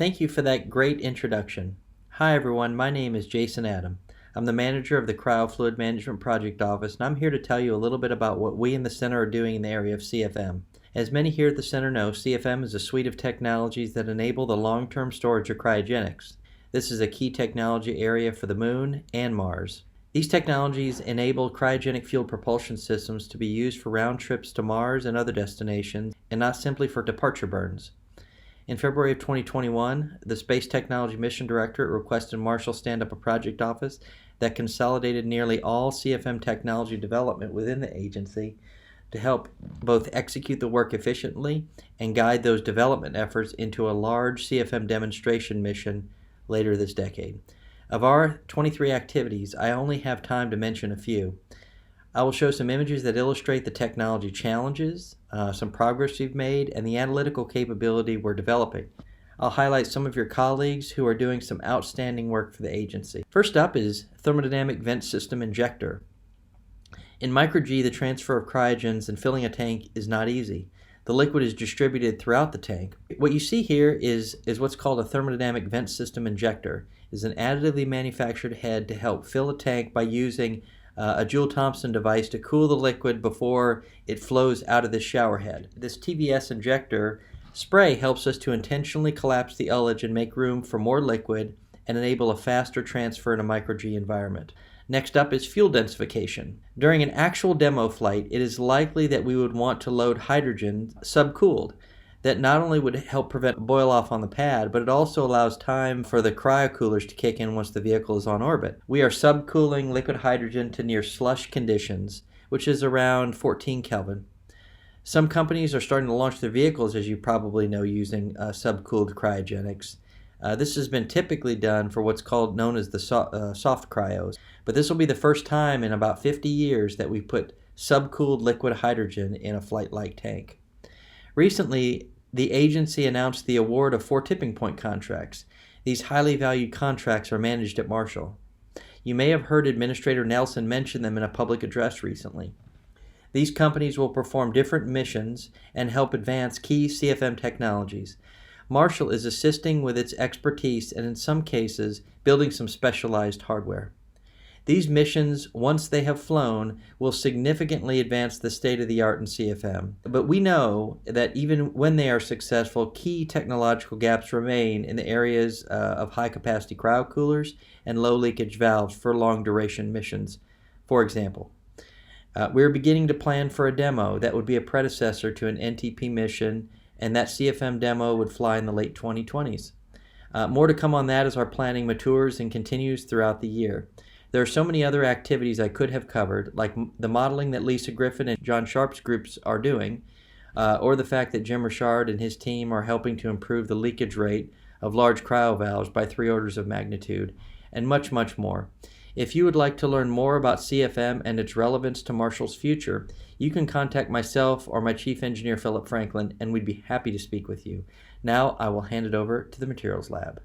Thank you for that great introduction. Hi everyone, my name is Jason Adam. I'm the manager of the Cryo Fluid Management Project Office, and I'm here to tell you a little bit about what we in the center are doing in the area of CFM. As many here at the center know, CFM is a suite of technologies that enable the long-term storage of cryogenics. This is a key technology area for the Moon and Mars. These technologies enable cryogenic fuel propulsion systems to be used for round trips to Mars and other destinations, and not simply for departure burns. In February of 2021, the Space Technology Mission Directorate requested Marshall stand up a project office that consolidated nearly all CFM technology development within the agency to help both execute the work efficiently and guide those development efforts into a large CFM demonstration mission later this decade. Of our 23 activities, I only have time to mention a few. I will show some images that illustrate the technology challenges, some progress we've made, and the analytical capability we're developing. I'll highlight some of your colleagues who are doing some outstanding work for the agency. First up is thermodynamic vent system injector. In micro-G, the transfer of cryogens and filling a tank is not easy. The liquid is distributed throughout the tank. What you see here is what's called a thermodynamic vent system injector. It's an additively manufactured head to help fill a tank by using a Joule-Thomson device to cool the liquid before it flows out of this shower head. This TVS injector spray helps us to intentionally collapse the ullage and make room for more liquid and enable a faster transfer in a micro-G environment. Next up is fuel densification. During an actual demo flight, it is likely that we would want to load hydrogen subcooled. That not only would help prevent boil-off on the pad, but it also allows time for the cryocoolers to kick in once the vehicle is on orbit. We are subcooling liquid hydrogen to near slush conditions, which is around 14 Kelvin. Some companies are starting to launch their vehicles, as you probably know, using subcooled cryogenics. This has been typically done for what's known as the soft cryos, but this will be the first time in about 50 years that we put subcooled liquid hydrogen in a flight-like tank. Recently, the agency announced the award of 4 tipping point contracts. These highly valued contracts are managed at Marshall. You may have heard Administrator Nelson mention them in a public address recently. These companies will perform different missions and help advance key CFM technologies. Marshall is assisting with its expertise and in some cases building some specialized hardware. These missions, once they have flown, will significantly advance the state-of-the-art in CFM. But we know that even when they are successful, key technological gaps remain in the areas of high-capacity cryocoolers and low-leakage valves for long-duration missions. For example, we're beginning to plan for a demo that would be a predecessor to an NTP mission, and that CFM demo would fly in the late 2020s. More to come on that as our planning matures and continues throughout the year. There are so many other activities I could have covered, like the modeling that Lisa Griffin and John Sharp's groups are doing, or the fact that Jim Richard and his team are helping to improve the leakage rate of large cryovalves by 3 orders of magnitude, and much, much more. If you would like to learn more about CFM and its relevance to Marshall's future, you can contact myself or my Chief Engineer, Philip Franklin, and we'd be happy to speak with you. Now I will hand it over to the Materials Lab.